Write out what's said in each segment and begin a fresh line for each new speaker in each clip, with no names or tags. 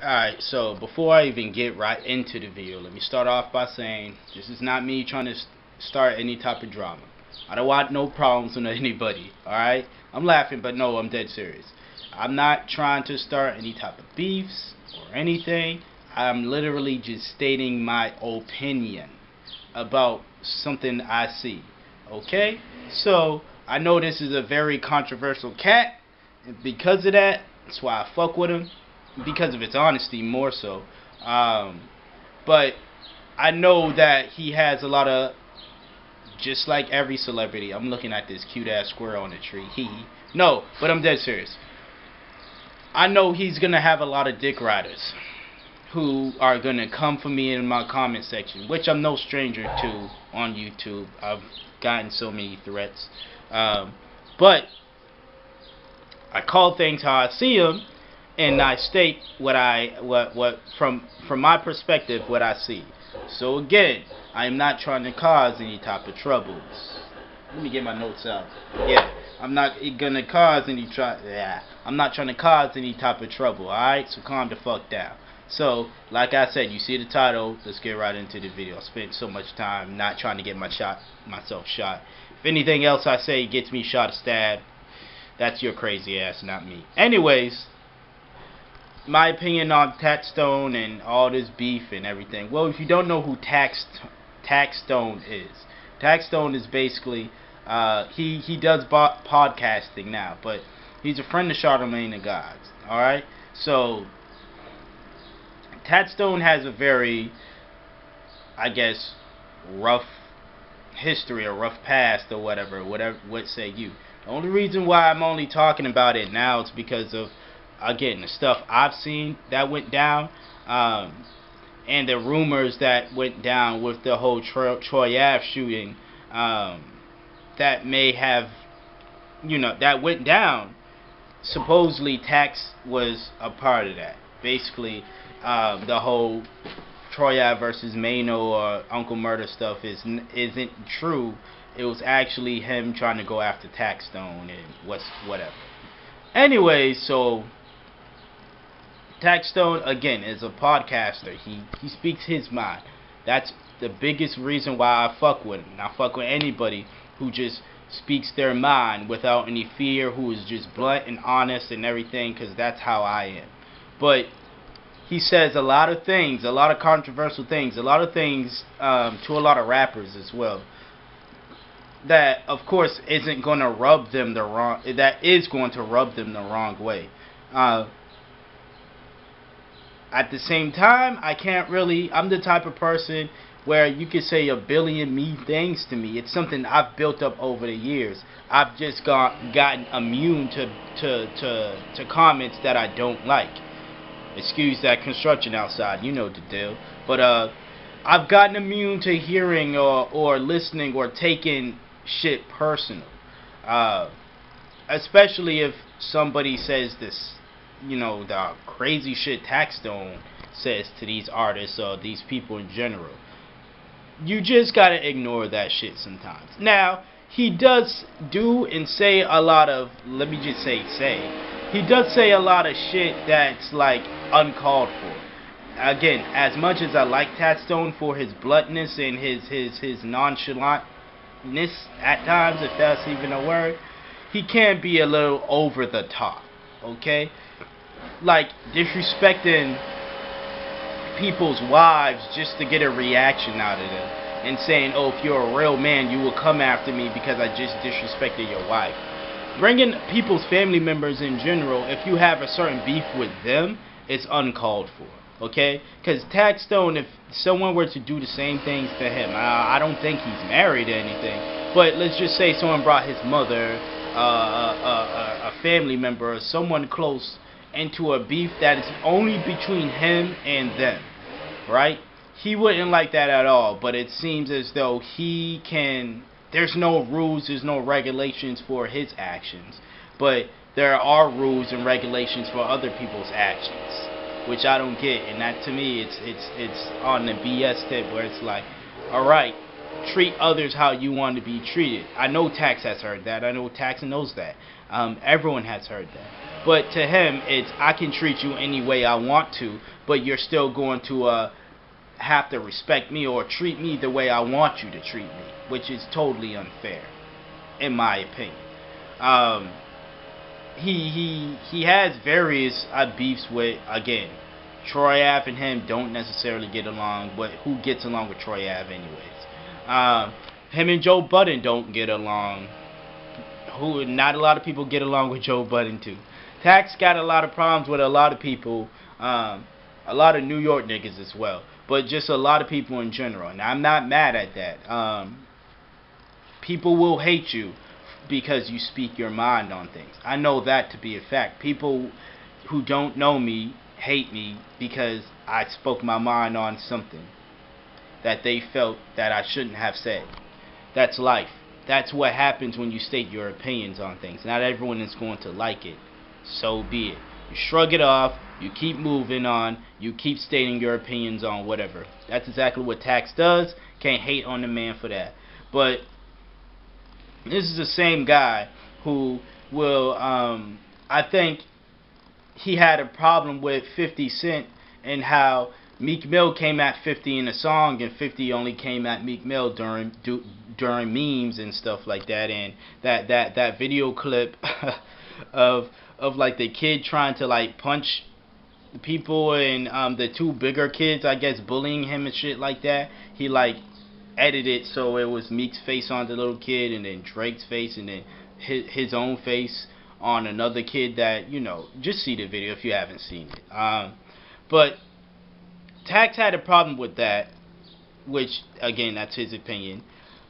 Alright, so before I even get right into the video, let me start off by saying this is not me trying to start any type of drama. I don't want no problems with anybody, alright? I'm laughing, but no, I'm dead serious. I'm not trying to start any type of beefs or anything. I'm literally just stating my opinion about something I see, okay? So, I know this is a very controversial cat, and because of that, that's why I fuck with him. Because of his honesty more so, but I know that he has a lot of, just like every celebrity. I'm looking at this cute ass squirrel on the tree. No, but I'm dead serious. I know he's gonna have a lot of dick riders who are gonna come for me in my comment section, which I'm no stranger to on YouTube. I've gotten so many threats, but I call things how I see them, and I state what from my perspective what I see. So again, I am not trying to cause any type of troubles. Let me get my notes out. Yeah, I'm not gonna cause any I'm not trying to cause any type of trouble. All right, so calm the fuck down. So, like I said, you see the title. Let's get right into the video. I spent so much time not trying to get myself shot. If anything else I say gets me shot or stabbed, that's your crazy ass, not me. Anyways, my opinion on TaxtStone and all this beef and everything. Well, if you don't know who TaxtStone is basically he does podcasting now, but he's a friend of Charlemagne the God's. All right, so TaxtStone has a very, I guess, rough history or rough past or whatever. What say you? The only reason why I'm only talking about it now is because of, again, the stuff I've seen that went down, and the rumors that went down with the whole Troy Ave shooting, that may have, that went down. Supposedly Tax was a part of that. Basically, the whole Troy Ave versus Mano or Uncle Murder stuff isn't true. It was actually him trying to go after TaxtStone and whatever. Anyway, so TaxtStone again is a podcaster. He speaks his mind. That's the biggest reason why I fuck with him. And I fuck with anybody who just speaks their mind without any fear, who is just blunt and honest and everything, because that's how I am. But he says a lot of things, a lot of controversial things, a lot of things to a lot of rappers as well, that of course isn't going to rub them the wrong. That is going to rub them the wrong way. At the same time, I can't really. I'm the type of person where you could say a billion mean things to me. It's something I've built up over the years. I've just gotten immune to comments that I don't like. Excuse that construction outside. You know the deal. But I've gotten immune to hearing or listening or taking shit personal, especially if somebody says this, the crazy shit TaxtStone says to these artists or these people in general. You just gotta ignore that shit sometimes. Now, he does do and say a lot of, let me just say, he does say a lot of shit that's like uncalled for. Again, as much as I like TaxtStone for his bluntness and his nonchalantness at times, if that's even a word, he can be a little over the top, okay? Like disrespecting people's wives just to get a reaction out of them, and saying, oh, if you're a real man, you will come after me because I just disrespected your wife. Bringing people's family members in general, if you have a certain beef with them, it's uncalled for. Okay? Because TaxtStone, if someone were to do the same things to him, I don't think he's married or anything, but let's just say someone brought his mother, a family member, or someone close into a beef that is only between him and them, right? He wouldn't like that at all, but it seems as though there's no rules, there's no regulations for his actions, but there are rules and regulations for other people's actions, which I don't get. And that, to me, it's on the BS tip, where it's like, alright, treat others how you want to be treated. I know Tax has heard that. I know Tax knows that. Everyone has heard that. But to him, it's I can treat you any way I want to, but you're still going to have to respect me or treat me the way I want you to treat me, which is totally unfair, in my opinion. Um, he has various beefs with, again, Troy Ave and him don't necessarily get along, but who gets along with Troy Ave anyways? Him and Joe Budden don't get along. Who not a lot of people get along with Joe Budden too. Tax got a lot of problems with a lot of people, a lot of New York niggas as well, but just a lot of people in general. And I'm not mad at that. People will hate you because you speak your mind on things. I know that to be a fact. People who don't know me hate me because I spoke my mind on something that they felt that I shouldn't have said. That's life. That's what happens when you state your opinions on things. Not everyone is going to like it. So be it. You shrug it off. You keep moving on. You keep stating your opinions on whatever. That's exactly what Tax does. Can't hate on the man for that. But this is the same guy who will, I think he had a problem with 50 Cent and how Meek Mill came at 50 in a song and 50 only came at Meek Mill during memes and stuff like that. And that video clip of like the kid trying to like punch people and the two bigger kids, I guess, bullying him and shit like that. He like edited so it was Meek's face on the little kid and then Drake's face and then his own face on another kid that, you know, just see the video if you haven't seen it. But Tax had a problem with that, which, again, that's his opinion.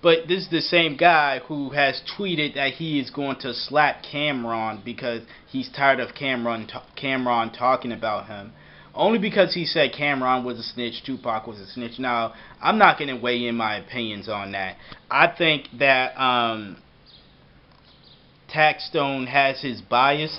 But this is the same guy who has tweeted that he is going to slap Cameron because he's tired of Cameron talking about him. Only because he said Cameron was a snitch, Tupac was a snitch. Now, I'm not going to weigh in my opinions on that. I think that TaxtStone has his bias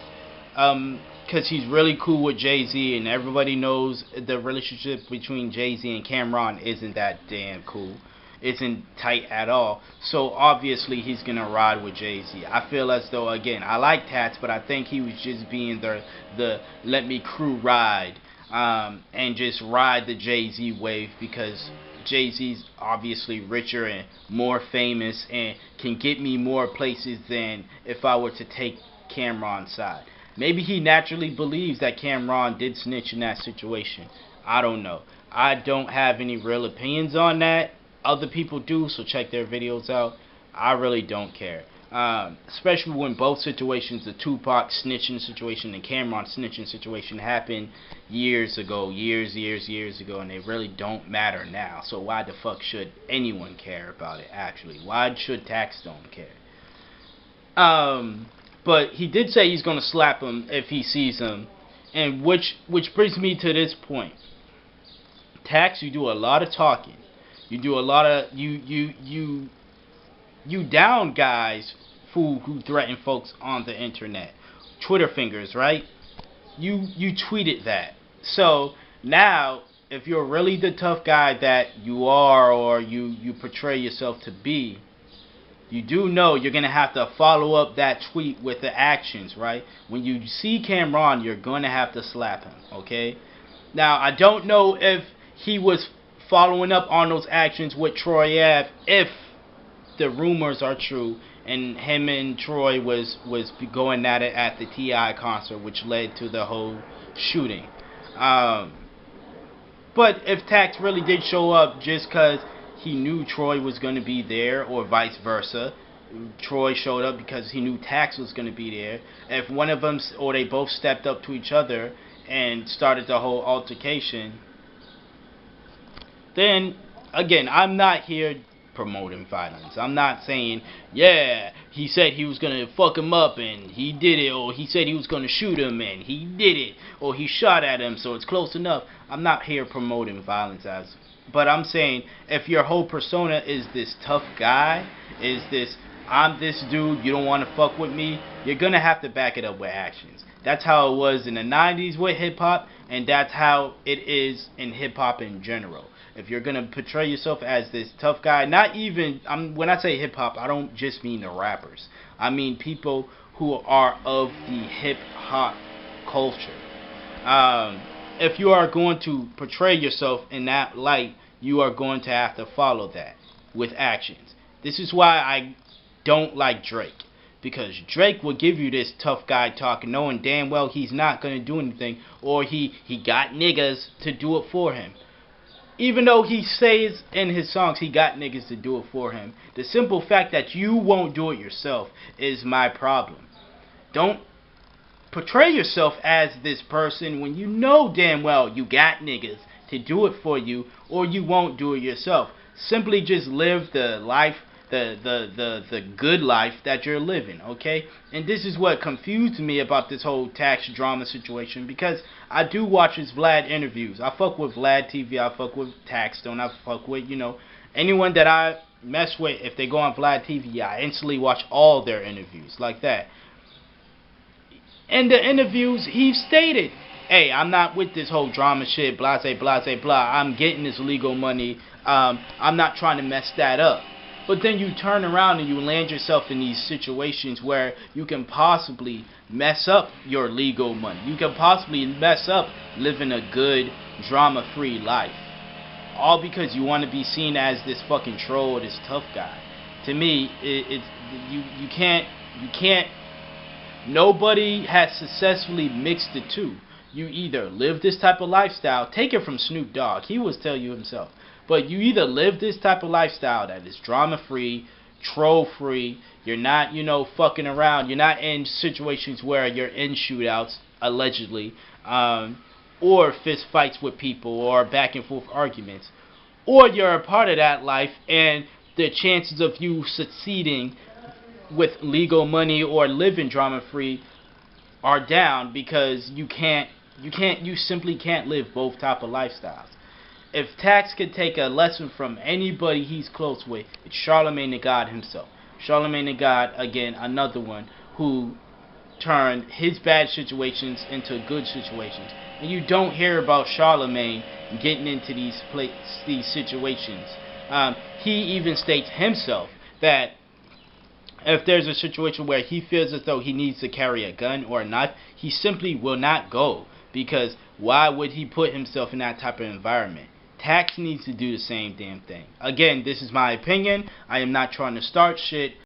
because he's really cool with Jay-Z, and everybody knows the relationship between Jay-Z and Cameron isn't that damn cool. Isn't tight at all. So obviously he's gonna ride with Jay-Z. I feel as though, again, I like Tats, but I think he was just being the let me crew ride and just ride the Jay-Z wave because Jay-Z's obviously richer and more famous and can get me more places than if I were to take Cameron's side. Maybe he naturally believes that Cameron did snitch in that situation. I don't know. I don't have any real opinions on that. Other people do, so check their videos out. I really don't care. Especially when both situations, the Tupac snitching situation and Cameron snitching situation, happened years ago, years ago, and they really don't matter now. So why the fuck should anyone care about it, actually? Why should TaxtStone care? But he did say he's going to slap him if he sees him, and which brings me to this point. Tax, you do a lot of talking. You do a lot of you down guys who threaten folks on the internet. Twitter fingers, right? You tweeted that. So now, if you're really the tough guy that you are, or you portray yourself to be, you do know you're gonna have to follow up that tweet with the actions, right? When you see Cameron, you're gonna have to slap him, okay? Now, I don't know if he was following up on those actions with Troy Ave, if the rumors are true and him and Troy was going at it at the T.I. concert, which led to the whole shooting. But if Tax really did show up just because he knew Troy was going to be there, or vice versa, Troy showed up because he knew Tax was going to be there, if one of them or they both stepped up to each other and started the whole altercation, then, again, I'm not here promoting violence. I'm not saying, yeah, he said he was going to fuck him up and he did it, or he said he was going to shoot him and he did it, or he shot at him, so it's close enough. I'm not here promoting violence, but I'm saying, if your whole persona is this tough guy, is this, I'm this dude, you don't want to fuck with me, you're going to have to back it up with actions. That's how it was in the 90s with hip-hop, and that's how it is in hip-hop in general. If you're going to portray yourself as this tough guy, not even, when I say hip-hop, I don't just mean the rappers. I mean people who are of the hip-hop culture. If you are going to portray yourself in that light, you are going to have to follow that with actions. This is why I don't like Drake. Because Drake will give you this tough guy talk knowing damn well he's not going to do anything, or he got niggas to do it for him. Even though he says in his songs he got niggas to do it for him, the simple fact that you won't do it yourself is my problem. Don't portray yourself as this person when you know damn well you got niggas to do it for you, or you won't do it yourself. Simply just live the life, the good life that you're living, okay? And this is what confused me about this whole tax drama situation, because I do watch his Vlad interviews. I fuck with Vlad TV, I fuck with TaxtStone, I fuck with, anyone that I mess with. If they go on Vlad TV, I instantly watch all their interviews like that. In the interviews, he stated, hey, I'm not with this whole drama shit, blase, blase, blah. I'm getting this legal money. I'm not trying to mess that up. But then you turn around and you land yourself in these situations where you can possibly mess up your legal money. You can possibly mess up living a good, drama-free life. All because you want to be seen as this fucking troll or this tough guy. To me, you can't. Nobody has successfully mixed the two. You either live this type of lifestyle, take it from Snoop Dogg, he was tell you himself, but you either live this type of lifestyle that is drama-free, troll-free, you're not, fucking around, you're not in situations where you're in shootouts, allegedly, or fist fights with people, or back and forth arguments, or you're a part of that life, and the chances of you succeeding with legal money or living drama-free are down, because you simply can't live both type of lifestyles. If Tax could take a lesson from anybody he's close with, it's Charlemagne the God himself. Charlemagne the God, again, another one who turned his bad situations into good situations. And you don't hear about Charlemagne getting into these situations. He even states himself that if there's a situation where he feels as though he needs to carry a gun or a knife, he simply will not go. Because why would he put himself in that type of environment? Tax needs to do the same damn thing. Again, this is my opinion. I am not trying to start shit.